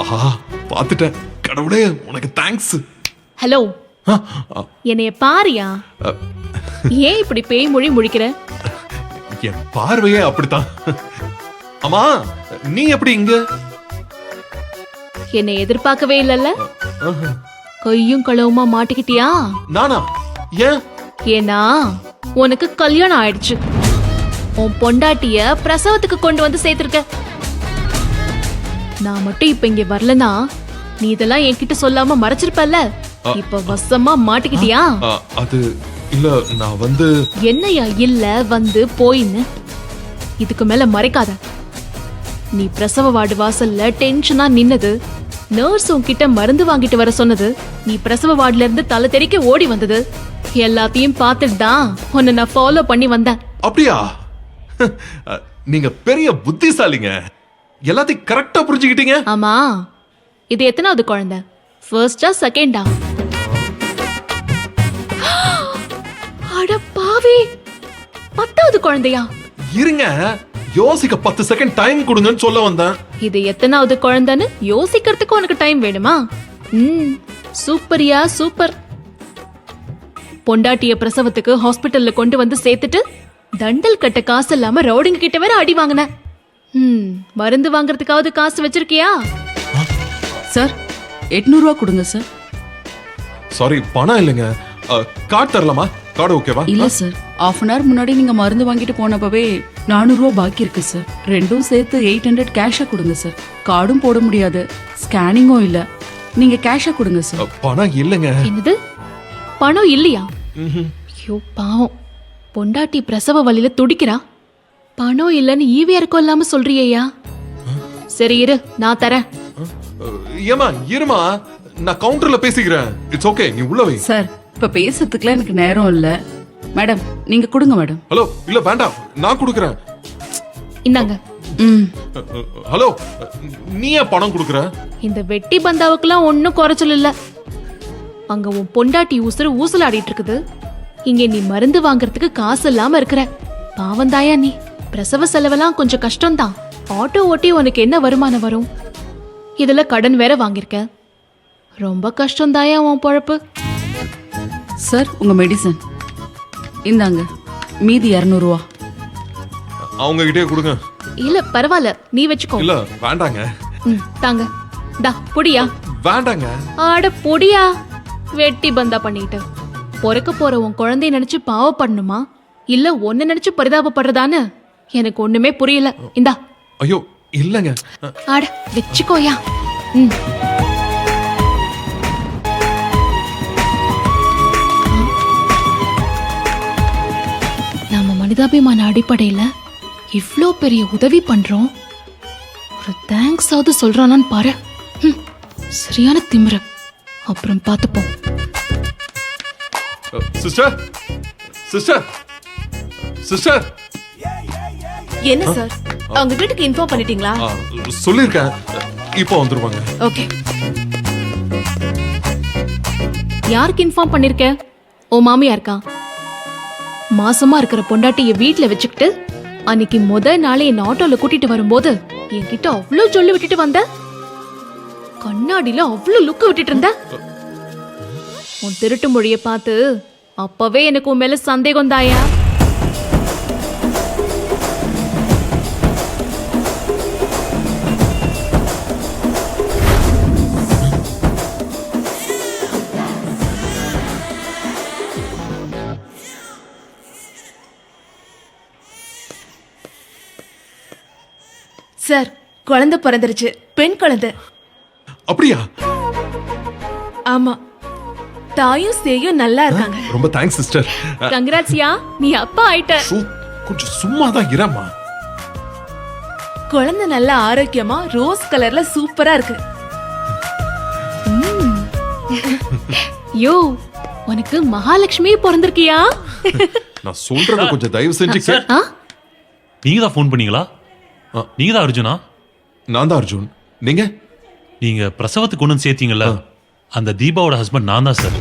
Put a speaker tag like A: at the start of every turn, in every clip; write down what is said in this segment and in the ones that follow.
A: ஆஹா பாத்துட்டேன். கடவுளே உனக்கு தேங்க்ஸ்.
B: ஹலோ, என்னைய பாரியா? ஏன் இப்படி பேய் மொழி முழிக்கிற?
A: என் பார்வையே அப்படித்தான். அம்மா நீ எப்படி இங்க?
B: என்னை எதிர்பார்க்கவே இல்லல்ல. கையும் களவுமா மாட்டிக்கிட்டியா?
A: நானா? ஏன்?
B: ஏன்னா உனக்கு கல்யாணம் ஆயிடுச்சு. உன் பொண்டாட்டிய பிரசவத்துக்கு கொண்டு வந்து சேர்த்திருக்க. நான் மட்டும் இப்ப இங்க வரலனா நீ இதெல்லாம் என்கிட்ட சொல்லாம மறைச்சிருப்பல்ல. இப்ப வசமா மாட்டிக்கிட்டியா?
A: அது இல்ல, நான் வந்து
B: என்னையா இல்ல வந்து போயின்னு இதுக்கு மேல மறைக்காத. நீ பிரசவ வார்டு வாசல்ல டென்ஷனா நின்னது, நர்ஸ் உன்கிட்ட மருந்து வாங்கிட்டு வர சொன்னது, நீ பிரசவ வார்டுல இருந்து தலை தெறிக்க ஓடி வந்தது எல்லாத்தையும் பார்த்துட்டு தான் உன்னை நான் ஃபாலோ பண்ணி வந்தேன்.
A: அப்படியா? நீங்க பெரிய புத்திசாலிங்க. எல்லாத்தையும் கரெக்டா புரிஞ்சுக்கிட்டீங்க.
B: ஆமா, இது எத்தனாவது குழந்தை? ஃபர்ஸ்டா செகண்டா? அட பாவி, 10வது குழந்தையா?
A: இருங்க, யோசிக்க 10 செகண்ட் டைம் கொடுங்கன்னு சொல்ல வந்தேன்.
B: இது எத்தனாவது குழந்தைன்னு யோசிக்கிறதுக்கு உனக்கு டைம் வேணுமா? சூப்பரியா சூப்பர். பொண்டாட்டிய பிரசவத்துக்கு ஹாஸ்பிட்டல்ல கொண்டு வந்து சேர்த்துட்டு தண்டல் கட்ட காசு இல்லாம ரவுடிங்க கிட்ட வேற அடி வாங்கின. மருந்து வாங்குறதுக்காவது காசு வச்சிருக்கியா?
C: சார் 800 ரூபா கொடுங்க சார்.
A: சாரி, பணம் இல்லைங்க. கார்டு தரலாமா? கார்டு ஓகேவா?
C: இல்ல சார், ½ அன் ஹவர் முன்னாடி நீங்க மருந்து வாங்கிட்டு போனப்பவே 400 ரூபா பாக்கி இருக்கு சார். ரெண்டும் சேர்த்து 800 கேஷா கொடுங்க சார். கார்டும் போட முடியாது, ஸ்கேனிங்கும் இல்ல. நீங்க கேஷா கொடுங்க சார்.
A: பணம் இல்லைங்க.
B: என்னது, பணம் இல்லையா? ஐயோ பாவம், பொண்டாட்டி பிரசவ வலியில துடிக்கிறா. பணம் இல்லன்னு ஈவியாருக்கும் இல்லாம சொல்றியா? சரி இரு, நான் தரேன்.
A: ஏமா இருமா, நான் கவுண்டர்ல பேசிக்கிறேன். இட்ஸ் ஓகே, நீ உள்ள வை.
C: சார் இப்ப பேசுறதுக்குலாம் எனக்கு நேரம் இல்ல. மேடம் நீங்க கொடுங்க மேடம்.
A: ஹலோ, இல்ல வேண்டாம், நான் கொடுக்கறேன்.
B: இந்தாங்க.
A: ஹலோ, நீ ஏன் பணம் கொடுக்கற?
B: இந்த வெட்டி பந்தாவுக்குலாம் ஒன்னும் குறைச்சல் இல்ல. அங்க உன் பொண்டாட்டி உசுறு ஊசலாடிட்டு இருக்குது, இங்க நீ மருந்து வாங்குறதுக்கு காசு இல்லாம இருக்கிற. பாவந்தாயா நீ. பிரசவ செலவெல்லாம் கொஞ்சம் கஷ்டம்தான். ஆட்டோ ஓட்டி உனக்கு என்ன வருமானம் வரும்? இதுல கடன் வேற வாங்கிருக்க. ரொம்ப கஷ்டம்தாயா உன் பொழப்பு.
C: சார் உங்க மெடிசன் இந்தாங்க, மீதி 200 ரூபா.
A: அவங்க கிட்டே கொடுங்க.
B: இல்ல பரவாயில்ல, நீ வச்சுக்கோ.
A: இல்ல வேண்டாங்க.
B: தாங்க. டா பொடியா.
A: வேண்டாங்க.
B: ஆட பொடியா. வெட்டி பந்தா பண்ணிட்டு பொறக்க போற உன் குழந்தைய நினைச்சு பாவப்படணுமா, இல்ல ஒன்னு நினைச்சு பரிதாபப்படுறதான்னு எனக்கு ஒண்ணுமே புரியல. இந்தா.
A: ஐயோ இல்லங்க.
B: ஆட வச்சுக்கோயா. நாம மனிதாபிமான அடிப்படையில இவ்ளோ பெரிய உதவி பண்றோம், ஒரு தேங்க்ஸ் ஆவது சொல்றானான்னு பாரு. சரியான திமிர. அப்புறம் பார்த்துப்போம்.
A: Sister, sister, sister.
B: என்ன சார், அவங்க வீட்டுக்கு இன்ஃபார்ம் பண்ணிட்டீங்களா?
A: சொல்லிருக்கேன், இப்போ வந்துருவாங்க.
B: ஓகே. யாருக்கு இன்ஃபார்ம் பண்ணிருக்க? ஓ மாமியாருக்கா? மாசமா இருக்கிற பொண்டாட்டிய வீட்டுல வச்சுக்கிட்டு அன்னைக்கு நாளே என் ஆட்டோல கூட்டிட்டு வரும்போது என்கிட்ட அவ்வளவு சொல்லி விட்டுட்டு வந்த. கண்ணாடியில அவ்வளவு லுக்கு விட்டுட்டு இருந்த. உன் திருட்டு மொழிய பார்த்து அப்பவே எனக்கு உன் மேல சந்தேகம் தாயா. சார், குழந்தை பிறந்துருச்சு. பெண் குழந்தை.
A: அப்படியா?
B: ஆமா, தாயும் சேயும் நல்லா இருக்காங்க.
A: ரொம்ப தேங்க்ஸ் சிஸ்டர்.
B: கங்க்ராட்ஸ்யா, நீ அப்பா ஆயிட்ட.
A: கொஞ்சம் சும்மா தான் இரமா.
B: குழந்தை நல்லா ஆரோக்கியமா ரோஸ் கலர்ல சூப்பரா இருக்கு. யோ, உனக்கு மகாலட்சுமி பிறந்திருக்கியா?
A: நான் சொல்றத கொஞ்சம் தயவு செஞ்சு.
D: நீங்க தான் ஃபோன் பண்ணீங்களா? நீங்க தான் அர்ஜுனா?
A: நான் தான் அர்ஜுன். நீங்க?
D: நீங்க பிரசவத்துக்கு கொண்டு வந்து சேர்த்தீங்கல்ல, அந்த தீபாவோட ஹஸ்பண்ட் நான் தான் சார்.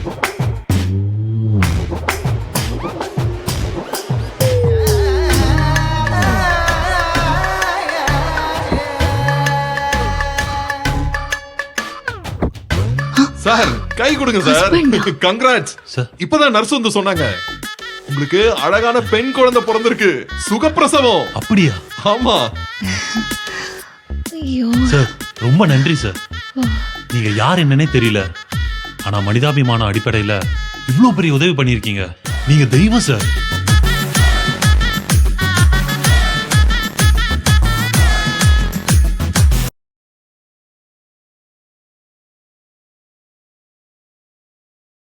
A: சார் கை கொடுங்க சார்.
B: Husband.
A: கங்க்ராட்ஸ்.
D: சார்.
A: இப்பதான் நர்ஸ் வந்து சொன்னாங்க உங்களுக்கு அழகான பெண் குழந்தை பிறந்திருக்கு. சுகப்பிரசவம்.
D: அப்படியா
A: ஆமா.
B: ஐயோ
D: சார் ரொம்ப நன்றி சார். நீங்க யார் என்னன்னே தெரியல, ஆனா மனிதாபிமான அடிப்படையில இவ்ளோ பெரிய உதவி பண்ணிருக்கீங்க. நீங்க தெய்வம் சார்.